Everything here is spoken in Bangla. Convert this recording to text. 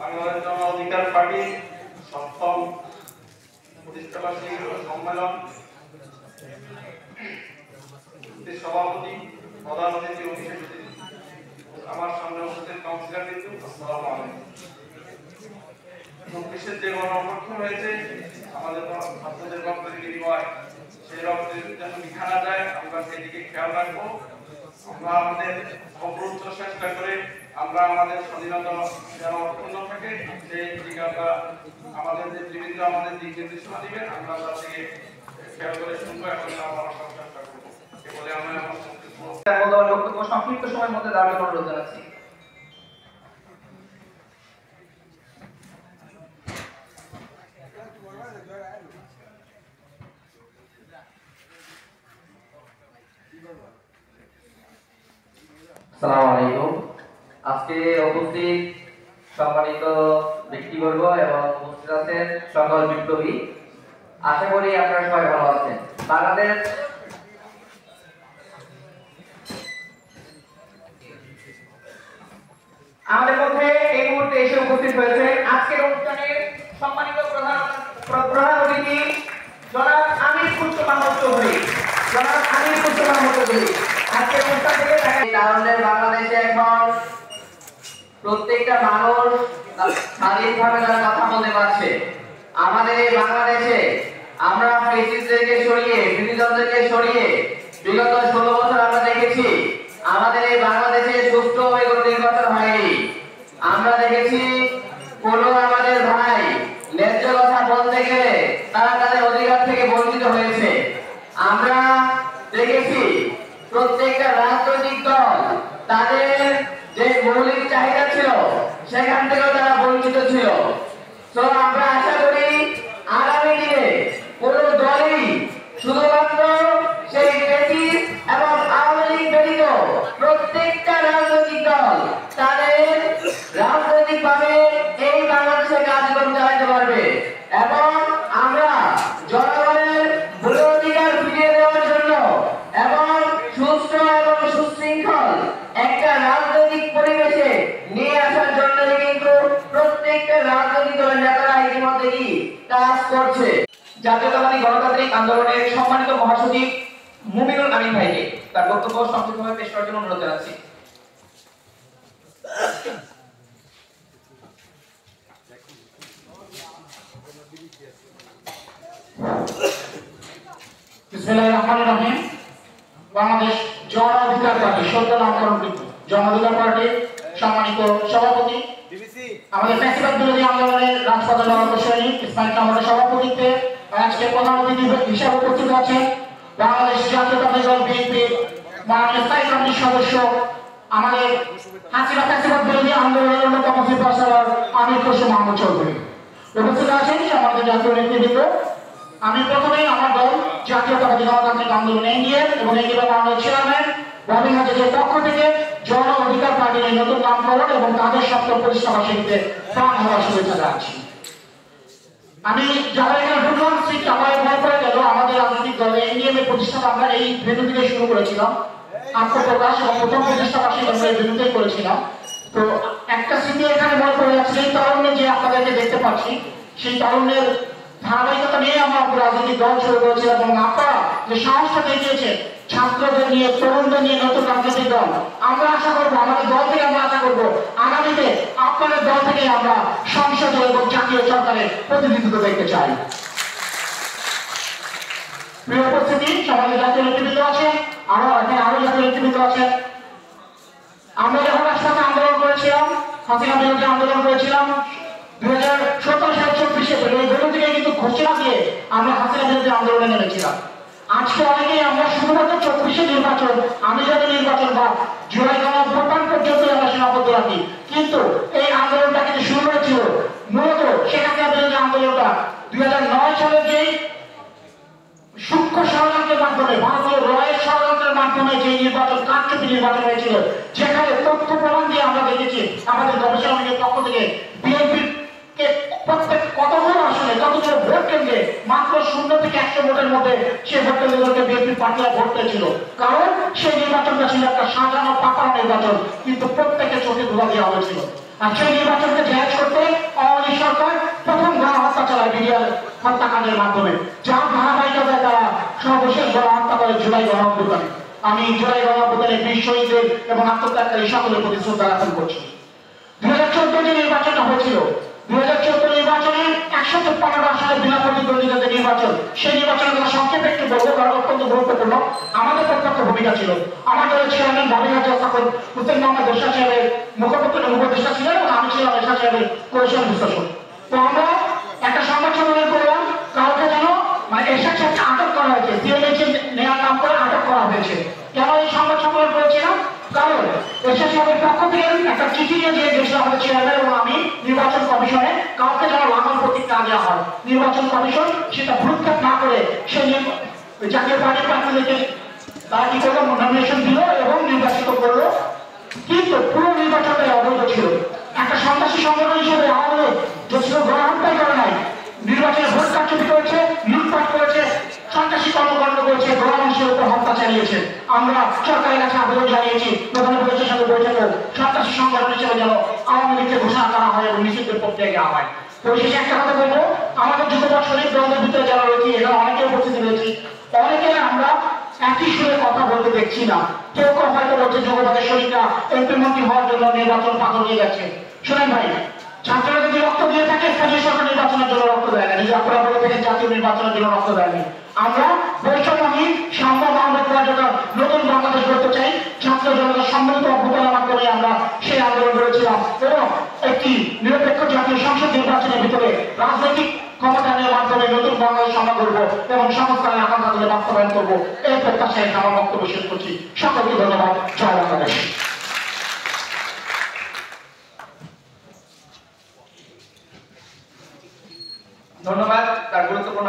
বাংলাদেশ জন অধিকার পার্টির ৭ম প্রতিষ্ঠাবার্ষিকী সম্মেলন সভাপতি প্রধান অতিথি বিশেষ অতিথি আমার সামনে উপস্থিত কাউন্সিলর বৃন্দ, আসসালামু আলাইকুম। বিশেষ যে গণঅভ্যুত্থান হয়েছে আমাদের ছাত্রদের রক্তের বিনিময়, সেই রক্তের যেন মিঠা না যায় আমরা সেদিকে খেয়াল রাখবো। আমরা আমাদের অপ্রুচ্চ চেষ্টা করে আমরা আমাদের স্বাধীনতা যেন অক্ষুণ্ণ থাকে সেই দিকে আমরা আমাদের যে বিভিন্ন আমাদের দিক নির্দেশনা দিবেন আমরা তার থেকে খেয়াল করে শুনবো এবং আমরা চেষ্টা করবো। এ বলে আমরা আমার বক্তব্য সংক্ষিপ্ত সময়ের মধ্যে দাঁড়ানোর অনুরোধ জানাচ্ছি। আসসালামু আলাইকুম। আজকে উপস্থিত সম্মানিত ব্যক্তিবর্গ এবং উপস্থিত আছেন সকল বিপ্লবী, আশা করি আপনারা সবাই ভালো আছেন। বাংলাদেশ আমাদের মধ্যে এই মুহূর্তে এসে উপস্থিত হয়েছে আজকের অনুষ্ঠানের সম্মানিত প্রধান অতিথি জনাব আমির পুত্র মাহমুদ চৌধুরী। আজকের অনুষ্ঠান থেকে তারুণ্যের বাংলাদেশে এখন প্রত্যেকটা মানুষ স্বাধীনভাবে তারা কথা বলতে পারছে। আমাদের এই বাংলাদেশে আমরা ফ্যাসিস্টদেরকে সরিয়ে, বিরোধীদেরকে সরিয়ে বিগত 16 বছর আমরা দেখেছি আমাদের এই বাংলাদেশে সুষ্ঠুভাবে কোনো নির্বাচন হয়নি। আমরা দেখেছি কোনো আমাদের ভাই ন্যায্য কথা বলতে গেলে তারা তাদের অধিকার থেকে বঞ্চিত হয়েছে। আমরা দেখেছি প্রত্যেকটা রাজনৈতিক দল তাদের যে মৌলিক চাহিদা ছিল সেখান থেকেও তারা বঞ্চিত ছিল। তো আমরা আশা করি আগামী দিনে কোন দলই শুধুমাত্র সেই ফ্যাসিস্ট এবং আওয়ামী লীগ ব্যতীত প্রত্যেকটা রাজনৈতিক দল তাদের রাজনৈতিকভাবে এই বাংলাদেশে কার্যক্রম চালাতে পারবে এবং আমরা জনগণের ভোটাধিকার ফিরিয়ে দেওয়ার জন্য এবং সুস্থ এবং সুশৃঙ্খল একটা রাজনৈতিক পরিবেশে নিয়ে আসার জন্য কিন্তু প্রত্যেকটা রাজনৈতিক দলের নেতারা ইতিমধ্যে কি কাজ করছে। জাতীয়তাবাদী গণতান্ত্রিক আন্দোলনের সম্মানিত মহাসচিব মুমিনুল আমিন ভাইকে তার বক্তব্য সংক্ষিপ্তভাবে পেশ করার জন্য অনুরোধ জানাচ্ছি। বিসমিল্লাহির রহমানির রহিম। বাংলাদেশ জন অধিকার পার্টি সদ্য নামকরণকৃত জন অধিকার পার্টির সম্মানিত সভাপতি, আমাদের ফ্যাসিবাদ বিরোধী আন্দোলনের রাজপথে লড়াকু সৈনিক ইসমাইল কামালের সভাপতিত্বে আজকে প্রধান অতিথি হিসাবে উপস্থিত আছেন বাংলাদেশ জাতীয়তাবাদী দল বিএনপির মাননীয় স্থায়ী কমিটির সদস্য, আমাদের হাসিনা ফ্যাসিবাদ বিরোধী আন্দোলনের অন্যতম সিপাহসালার আমির খসরু মাহমুদ চৌধুরী। উপস্থিত আছেন আমাদের জাতীয় নেতৃবৃন্দ। আমি প্রথমেই আমার দল জাতীয়তাবাদী গণতান্ত্রিক আন্দোলন এনডিএ এবং এনডিএ বাংলাদেশ চেয়ারম্যান রবি হাজের পক্ষ থেকে জন অধিকার পার্টির এই নতুন নামকরণ এবং তাদের ৭ম প্রতিষ্ঠাবার্ষিকীতে প্রাণ হওয়ার শুভেচ্ছা জানাচ্ছি। আমি যারা এখানে ঢুকলাম ঠিক আমার ভয় পড়ে গেল, আমাদের রাজনৈতিক দলে এনডিএম এর প্রতিষ্ঠা আমরা এই ভেন্যু থেকে শুরু করেছিলাম আত্মপ্রকাশ এবং প্রথম প্রতিষ্ঠাবার্ষিকী আমরা এই ভেন্যুতেই করেছিলাম। তো একটা স্মৃতি এখানে মনে পড়ে যাচ্ছে, এই তারুণ্যে যে আপনাদেরকে দেখতে পাচ্ছি সেই তারুণ্যের ধারাবাহিকতা নিয়ে আমরা রাজনৈতিক দল শুরু করেছিলাম এবং আপনারা যে সাহসটা দেখিয়েছেন ছাত্রদের নিয়ে, তরুণদের নিয়ে নতুন রাজনৈতিক দল, আমরা আশা করবো আমাদের দল থেকে আমরা আশা করবো আগামীতে আপনাদের দল থেকে আমরা সংসদে এবং জাতীয় সরকারের প্রতিনিধিত্ব দেখতে চাই। প্রিয় উপস্থিতি, সমাজের জাতীয় নেতৃবৃন্দ আছেন, আরো জাতীয় নেতৃবৃন্দ আছেন। আমরা যখন রাজপথে আন্দোলন করেছিলাম, হাসিনা বিরোধী আন্দোলন করেছিলাম 2017 সাল 24 এপ্রিল, এই ভেন্যু থেকে কিন্তু ঘোষণা দিয়ে আমরা হাসিনা বিরোধী আন্দোলনে নেমেছিলাম। আজকে অনেকেই আমরা শুধুমাত্র 24 নির্বাচন, আমি যদি নির্বাচন বা জুলাই গণঅভ্যুত্থান পর্যন্ত আমরা সীমাবদ্ধ রাখি, কিন্তু এই আন্দোলনটা কিন্তু শুরু হয়েছিল মূলত শেখ হাসিনা বিরোধী আন্দোলনটা 2009 সালের যেই সূক্ষ্ম ষড়যন্ত্রের মাধ্যমে, ভারতীয় রয়ের ষড়যন্ত্রের মাধ্যমে যে নির্বাচন কারচুপি নির্বাচন হয়েছিল, যেখানে তথ্য প্রমাণ দিয়ে আমরা দেখেছি আমাদের গবেষণা পক্ষ থেকে বিএনপির প্রত্যেক কতজন আসলে কতজন ভোট কেন্দ্রে মাত্র 0 থেকে 100 ভোটের মধ্যে সেই ভোট কেন্দ্রগুলোকে বিএনপি প্রার্থীরা ভোট পেয়েছিল। কারণ সেই নির্বাচনটা ছিল একটা সাজানো পাকানো নির্বাচন, কিন্তু প্রত্যেকের চোখে ধোঁয়া দেওয়া হয়েছিল। আর সেই নির্বাচনকে জায়েজ করতে আওয়ামী লীগ সরকার প্রথম গণহত্যা চালায় বিডিআর হত্যাকাণ্ডের মাধ্যমে, যার ধারাবাহিকতায় তারা সর্বশেষ গণহত্যা করে জুলাই গণঅভ্যুত্থানে। আমি জুলাই গণঅভ্যুত্থানে বীর শহীদদের এবং আত্মত্যাগকারী সকলের প্রতি শ্রদ্ধা জ্ঞাপন করছি। 2014 যে নির্বাচনটা হয়েছিল, 2014 নির্বাচনে 153 আসনে বিনা প্রতিদ্বন্দ্বিতাতে নির্বাচন, সেই নির্বাচনের কথা সংক্ষেপে একটু বলবো কারণ অত্যন্ত গুরুত্বপূর্ণ। আমাদের প্রত্যক্ষ ভূমিকা ছিল, আমাদের চেয়ারম্যান বাবিহাজ তখন হুসেন মোহাম্মদ এরশাদ সাহেবের মুখপাত্র উপদেষ্টা ছিলেন এবং আমি ছিলাম এরশাদ সাহেবের কৌশল বিশ্লেষণ। তো আমরা একটা সংবাদ সম্মেলন করলাম, কাউকে যেন মানে এরশাদ সাহেবকে আটক করা হয়েছে, সিএমএইচ নেওয়ার নাম করে আটক করা হয়েছে। কেন এই সংবাদ সম্মেলন করেছিলাম? কারণ এরশাদ সাহেবের পক্ষ থেকে একটা চিঠি নিয়ে যে গেছিল আমাদের চেয়ারম্যান এবং আমি নির্বাচন কমিশনে, কাউকে যেন লাগাম প্রতীক না দেওয়া হয়। নির্বাচন কমিশন সেটা ভ্রুক্ষেপ না করে সেই জাতীয় পার্টির প্রার্থীদেরকে তারা কি করলো, নমিনেশন দিল এবং নির্বাচিত করলো। কিন্তু পুরো নির্বাচনটাই অবৈধ ছিল। একটা সন্ত্রাসী সংগঠন হিসেবে আওয়ামী লীগ যে ছিল গণহত্যাই করে নাই, নির্বাচনে ভোট কারচুপি করেছে, লুটপাট করেছে, সন্ত্রাসী কর্মকাণ্ড করেছে, গণমানুষের উপর হত্যা চালিয়েছে। আমরা সরকারের কাছে আবেদন জানিয়েছি প্রধান উপদেষ্টার সাথে বৈঠকে সন্ত্রাসী সংগঠন হিসেবে যেন আওয়ামী লীগকে ঘোষণা করা হয় এবং নিষিদ্ধের প্রক্রিয়া দেওয়া হয়। পরিশেষে একটা কথা বলবো, আমাদের যুবপৎ শরীর দ্বন্দ্বের ভিতরে যারা রয়েছে, এখানে অনেকে উপস্থিত রয়েছি, অনেকে আমরা একই সুরে কথা বলতে দেখছি না। কেউ কেউ হয়তো বলছে যুবপথের শরীরটা এমপি মন্ত্রী হওয়ার জন্য নির্বাচন পাগল নিয়ে যাচ্ছে। শুনেন ভাই, ছাত্ররা যদি রক্ত দিয়ে থাকে স্থানীয় সরকার নির্বাচনের জন্য রক্ত দেয় না, নিজে আপনারা বলে থেকে জাতীয় নির্বাচনের জন্য রক্ত দেয়নি। আমরা বৈষম্যহীন সাম্য মানবিক মর্যাদা নতুন বাংলাদেশ গড়তে চাই। ছাত্র জনতার সম্মিলিত অভ্যুত্থানের মাধ্যমে আমরা সেই আন্দোলন করেছিলাম এবং একটি নিরপেক্ষ জাতীয় সংসদ নির্বাচনের ভিতরে রাজনৈতিক ক্ষমতা নেওয়ার মাধ্যমে নতুন বাংলাদেশ আমরা করবো এবং সংস্কারের আকাঙ্ক্ষাগুলো বাস্তবায়ন করবো। এই প্রত্যাশায় আমার বক্তব্য শেষ করছি। সকলকে ধন্যবাদ। জয় বাংলাদেশ। ধন্যবাদ তার গুরুত্বপূর্ণ